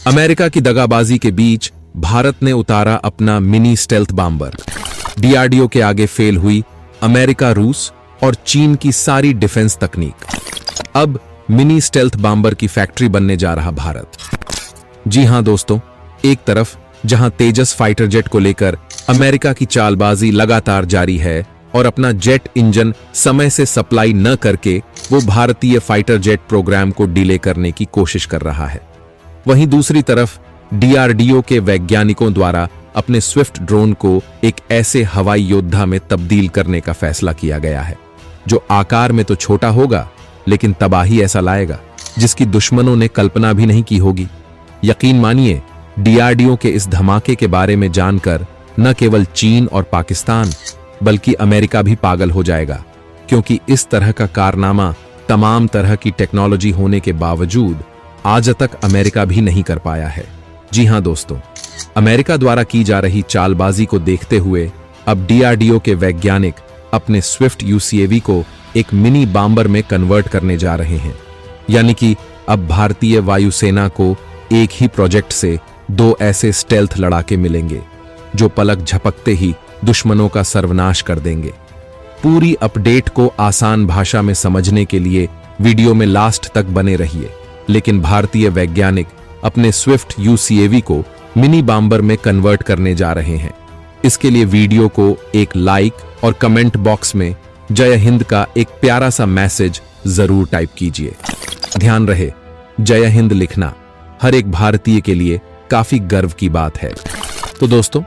America की दगाबाजी के बीच भारत ने उतारा अपना मिनी स्टेल्थ बॉम्बर। डीआरडीओ के आगे फेल हुई अमेरिका, रूस और चीन की सारी डिफेंस तकनीक। अब मिनी स्टेल्थ बॉम्बर की फैक्ट्री बनने जा रहा भारत। जी हां दोस्तों, एक तरफ जहां तेजस फाइटर जेट को लेकर अमेरिका की चालबाजी लगातार जारी है और अपना जेट इंजन समय से सप्लाई न करके वो भारतीय फाइटर जेट प्रोग्राम को डिले करने की कोशिश कर रहा है, वहीं दूसरी तरफ डीआरडीओ के वैज्ञानिकों द्वारा अपने स्विफ्ट ड्रोन को एक ऐसे हवाई योद्धा में तब्दील करने का फैसला किया गया है जो आकार में तो छोटा होगा लेकिन तबाही ऐसा लाएगा जिसकी दुश्मनों ने कल्पना भी नहीं की होगी। यकीन मानिए, डीआरडीओ के इस धमाके के बारे में जानकर न केवल चीन और पाकिस्तान बल्कि अमेरिका भी पागल हो जाएगा, क्योंकि इस तरह का कारनामा तमाम तरह की टेक्नोलॉजी होने के बावजूद आज तक अमेरिका भी नहीं कर पाया है। जी हां दोस्तों, अमेरिका द्वारा की जा रही चालबाजी को देखते हुए अब डीआरडीओ के वैज्ञानिक अपने स्विफ्ट यूसीएवी को एक मिनी बॉम्बर में कन्वर्ट करने जा रहे हैं। यानी कि अब भारतीय वायुसेना को एक ही प्रोजेक्ट से दो ऐसे स्टेल्थ लड़ाके मिलेंगे जो पलक झपकते ही दुश्मनों का सर्वनाश कर देंगे। पूरी अपडेट को आसान भाषा में समझने के लिए वीडियो में लास्ट तक बने रहिए। लेकिन भारतीय वैज्ञानिक अपने स्विफ्ट यूसीएवी को मिनी बॉम्बर में कन्वर्ट करने जा रहे हैं। इसके लिए वीडियो को एक लाइक और कमेंट बॉक्स में जय हिंद का एक प्यारा सा मैसेज जरूर टाइप कीजिए। ध्यान रहे, जय हिंद लिखना हर एक भारतीय के लिए काफी गर्व की बात है। तो दोस्तों,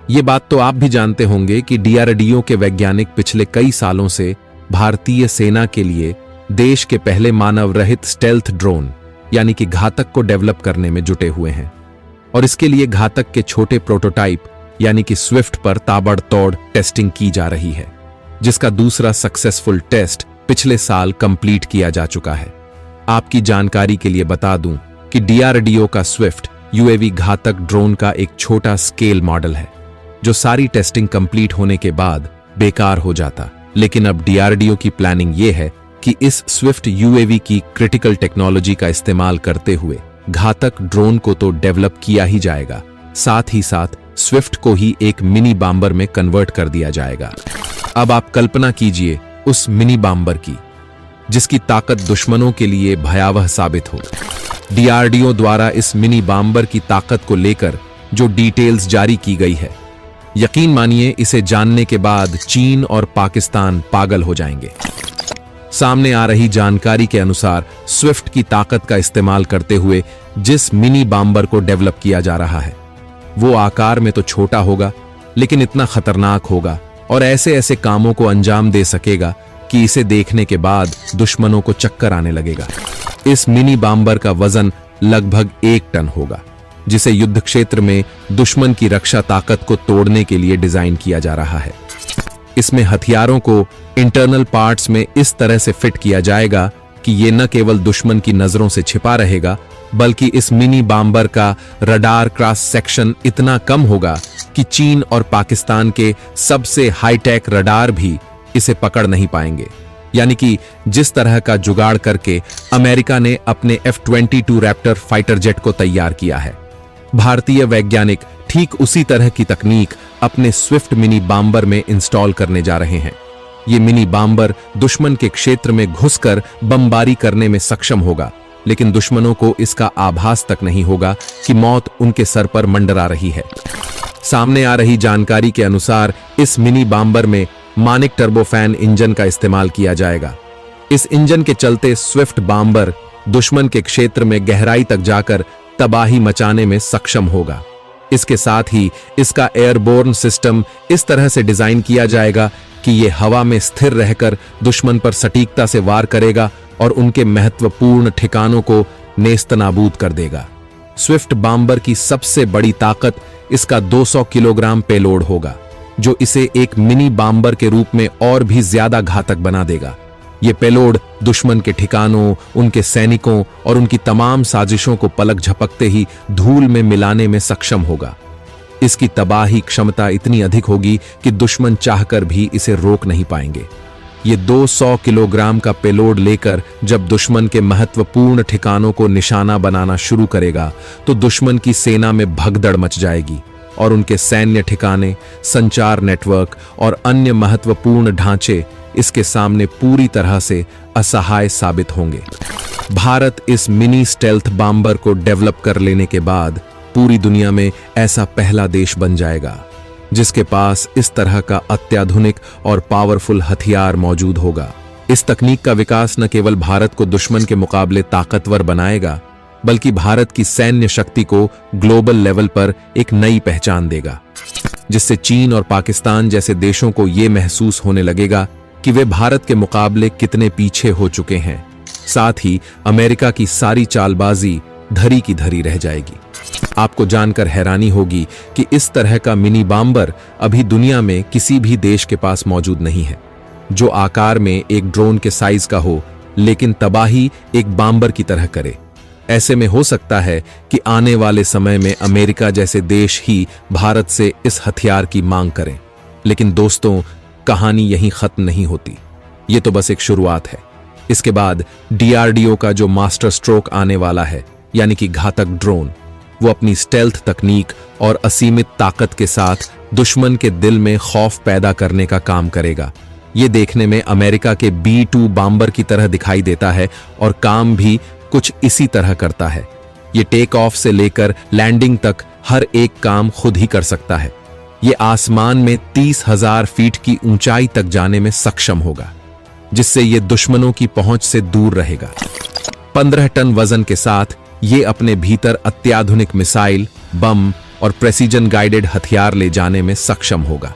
ये बात तो आप भी जानते होंगे कि डीआरडीओ के वैज्ञानिक पिछले कई सालों से भारतीय सेना के लिए देश के पहले मानव रहित स्टेल्थ ड्रोन यानी कि घातक को डेवलप करने में जुटे हुए हैं। और इसके लिए घातक के छोटे प्रोटोटाइप यानी कि स्विफ्ट पर ताबड़तोड़ टेस्टिंग की जा रही है, जिसका दूसरा सक्सेसफुल टेस्ट पिछले साल कंप्लीट किया जा चुका है। आपकी जानकारी के लिए बता दूं कि डीआरडीओ का स्विफ्ट यूएवी घातक ड्रोन का एक छोटा स्केल मॉडल है जो सारी टेस्टिंग कंप्लीट होने के बाद बेकार हो जाता। लेकिन अब डीआरडीओ की प्लानिंग यह है कि इस स्विफ्ट यूएवी की क्रिटिकल टेक्नोलॉजी का इस्तेमाल करते हुए घातक ड्रोन को तो डेवलप किया ही जाएगा, साथ ही साथ स्विफ्ट को ही एक मिनी बॉम्बर में कन्वर्ट कर दिया जाएगा। अब आप कल्पना कीजिए उस मिनी बॉम्बर की जिसकी ताकत दुश्मनों के लिए भयावह साबित हो। डीआरडीओ द्वारा इस मिनी बॉम्बर की ताकत को लेकर जो डिटेल्स जारी की गई है, यकीन मानिए इसे जानने के बाद चीन और पाकिस्तान पागल हो जाएंगे। सामने आ रही जानकारी के अनुसार स्विफ्ट की ताकत का इस्तेमाल करते हुए जिस मिनी बॉम्बर को डेवलप किया जा रहा है वो आकार में तो छोटा होगा लेकिन इतना खतरनाक होगा और ऐसे ऐसे कामों को अंजाम दे सकेगा कि इसे देखने के बाद दुश्मनों को चक्कर आने लगेगा। इस मिनी बॉम्बर का वजन लगभग 1 टन होगा, जिसे युद्ध क्षेत्र में दुश्मन की रक्षा ताकत को तोड़ने के लिए डिजाइन किया जा रहा है। इसमें हथियारों को इंटरनल पार्ट्स में इस तरह से फिट किया जाएगा कि ये न केवल दुश्मन की नजरों से छिपा रहेगा बल्कि इस मिनी बॉम्बर का रडार क्रॉस सेक्शन इतना कम होगा कि चीन और पाकिस्तान के सबसे हाईटेक रडार भी इसे पकड़ नहीं पाएंगे। यानी कि जिस तरह का जुगाड़ करके अमेरिका ने अपने F-22 रैप्टर फाइटर जेट को तैयार किया है, भारतीय वैज्ञानिक ठीक उसी तरह की तकनीक अपने स्विफ्ट मिनी बॉम्बर में इंस्टॉल करने जा रहे हैं। ये मिनी बॉम्बर दुश्मन के क्षेत्र में घुसकर बमबारी करने में सक्षम होगा, लेकिन दुश्मनों को इसका आभास तक नहीं होगा कि मौत उनके सर पर मंडरा रही है। सामने आ रही जानकारी के अनुसार इस मिनी बॉम्बर में मानिक टर्बोफैन इंजन का इस्तेमाल किया जाएगा। इस इंजन के चलते स्विफ्ट बॉम्बर दुश्मन के क्षेत्र में गहराई तक जाकर तबाही मचाने में सक्षम होगा। इसके साथ ही इसका एयरबोर्न सिस्टम इस तरह से डिजाइन किया जाएगा कि यह हवा में स्थिर रहकर दुश्मन पर सटीकता से वार करेगा और उनके महत्वपूर्ण ठिकानों को नेस्तनाबूद कर देगा। स्विफ्ट बॉम्बर की सबसे बड़ी ताकत इसका 200 किलोग्राम पेलोड होगा, जो इसे एक मिनी बॉम्बर के रूप में और भी ज्यादा घातक बना देगा। ये पेलोड दुश्मन के ठिकानों, उनके सैनिकों और उनकी तमाम साजिशों को पलक झपकते ही धूल में मिलाने में सक्षम होगा। इसकी तबाही क्षमता इतनी अधिक होगी कि दुश्मन चाहकर भी इसे रोक नहीं पाएंगे। ये 200 किलोग्राम का पेलोड लेकर जब दुश्मन के महत्वपूर्ण ठिकानों को निशाना बनाना शुरू करेगा तो दुश्मन की सेना में भगदड़ मच जाएगी और उनके सैन्य ठिकाने, संचार नेटवर्क और अन्य महत्वपूर्ण ढांचे इसके सामने पूरी तरह से असहाय साबित होंगे। भारत इस मिनी स्टेल्थ बॉम्बर को डेवलप कर लेने के बाद पूरी दुनिया में ऐसा पहला देश बन जाएगा जिसके पास इस तरह का अत्याधुनिक और पावरफुल हथियार मौजूद होगा। इस तकनीक का विकास न केवल भारत को दुश्मन के मुकाबले ताकतवर बनाएगा बल्कि भारत की सैन्य शक्ति को ग्लोबल लेवल पर एक नई पहचान देगा, जिससे चीन और पाकिस्तान जैसे देशों को यह महसूस होने लगेगा कि वे भारत के मुकाबले कितने पीछे हो चुके हैं। साथ ही अमेरिका की सारी चालबाजी धरी की धरी रह जाएगी। आपको जानकर हैरानी होगी कि इस तरह का मिनी बॉम्बर अभी दुनिया में किसी भी देश के पास मौजूद नहीं है, जो आकार में एक ड्रोन के साइज का हो लेकिन तबाही एक बॉम्बर की तरह करे। ऐसे में हो सकता है कि आने वाले समय में अमेरिका जैसे देश ही भारत से इस हथियार की मांग करें। लेकिन दोस्तों, कहानी यहीं खत्म नहीं होती। ये तो बस एक शुरुआत है। इसके बाद डीआरडीओ का जो मास्टर स्ट्रोक आने वाला है, यानी कि घातक ड्रोन, वो अपनी स्टेल्थ तकनीक और असीमित ताकत के साथ दुश्मन के दिल में खौफ पैदा करने का काम करेगा। ये देखने में अमेरिका के B-2 बॉम्बर की तरह दिखाई देता है और काम भी कुछ इसी तरह करता है। ये टेक ऑफ से लेकर लैंडिंग तक हर एक काम खुद ही कर सकता है। ये आसमान में 30,000 फीट की ऊंचाई तक जाने में सक्षम होगा, जिससे ये दुश्मनों की पहुंच से दूर रहेगा। 15 टन वजन के साथ ये अपने भीतर अत्याधुनिक मिसाइल, बम और प्रेसिजन गाइडेड हथियार ले जाने में सक्षम होगा।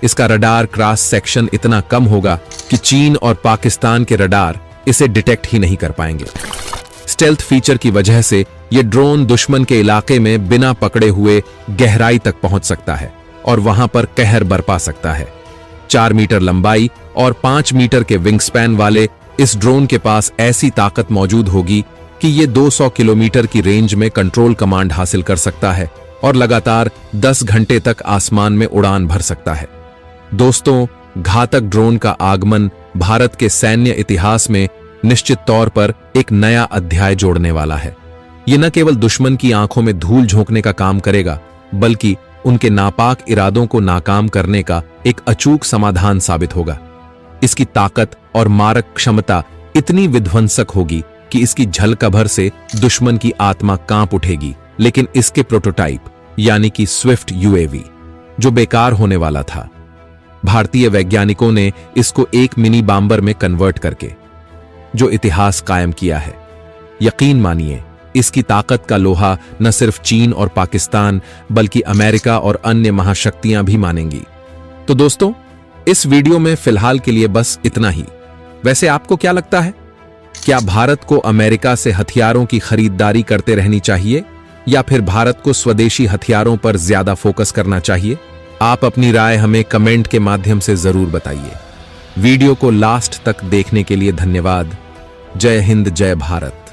इसका रडार क्रॉस सेक्शन इतना कम होगा कि चीन और पाकिस्तान के रडार इसे डिटेक्ट ही नहीं कर पाएंगे। स्टेल्थ फीचर की वजह से यह ड्रोन दुश्मन के इलाके में बिना पकड़े हुए गहराई तक पहुंच सकता है और वहां पर कहर बरपा सकता है। 4 मीटर लंबाई और 5 मीटर के विंगस्पैन वाले इस ड्रोन के पास ऐसी ताकत मौजूद होगी कि ये 200 किलोमीटर की रेंज में कंट्रोल कमांड हासिल कर सकता है और लगातार 10 घंटे तक आसमान में उड़ान भर सकता है। दोस्तों, घातक ड्रोन का आगमन भारत के सैन्य इतिहास में निश्चित तौर पर एक नया अध्याय जोड़ने वाला है। ये न केवल दुश्मन की आंखों में धूल झोंकने का काम करेगा, बल्कि उनके नापाक इरादों को नाकाम करने का एक अचूक समाधान साबित होगा। इसकी ताकत और मारक क्षमता इतनी विध्वंसक होगी कि इसकी झलकभर से दुश्मन की आत्मा कांप उठेगी। लेकिन इसके प्रोटोटाइप यानी कि स्विफ्ट यूएवी जो बेकार होने वाला था, भारतीय वैज्ञानिकों ने इसको एक मिनी बॉम्बर में कन्वर्ट करके जो इतिहास कायम किया है। यकीन मानिए, इसकी ताकत का लोहा न सिर्फ चीन और पाकिस्तान बल्कि अमेरिका और अन्य महाशक्तियां भी मानेंगी। तो दोस्तों, इस वीडियो में फिलहाल के लिए बस इतना ही। वैसे आपको क्या लगता है? क्या भारत को अमेरिका से हथियारों की खरीदारी करते रहनी चाहिए या फिर भारत को स्वदेशी हथियारों पर ज्यादा फोकस करना चाहिए? आप अपनी राय हमें कमेंट के माध्यम से जरूर बताइए। वीडियो को लास्ट तक देखने के लिए धन्यवाद। जय हिंद, जय भारत।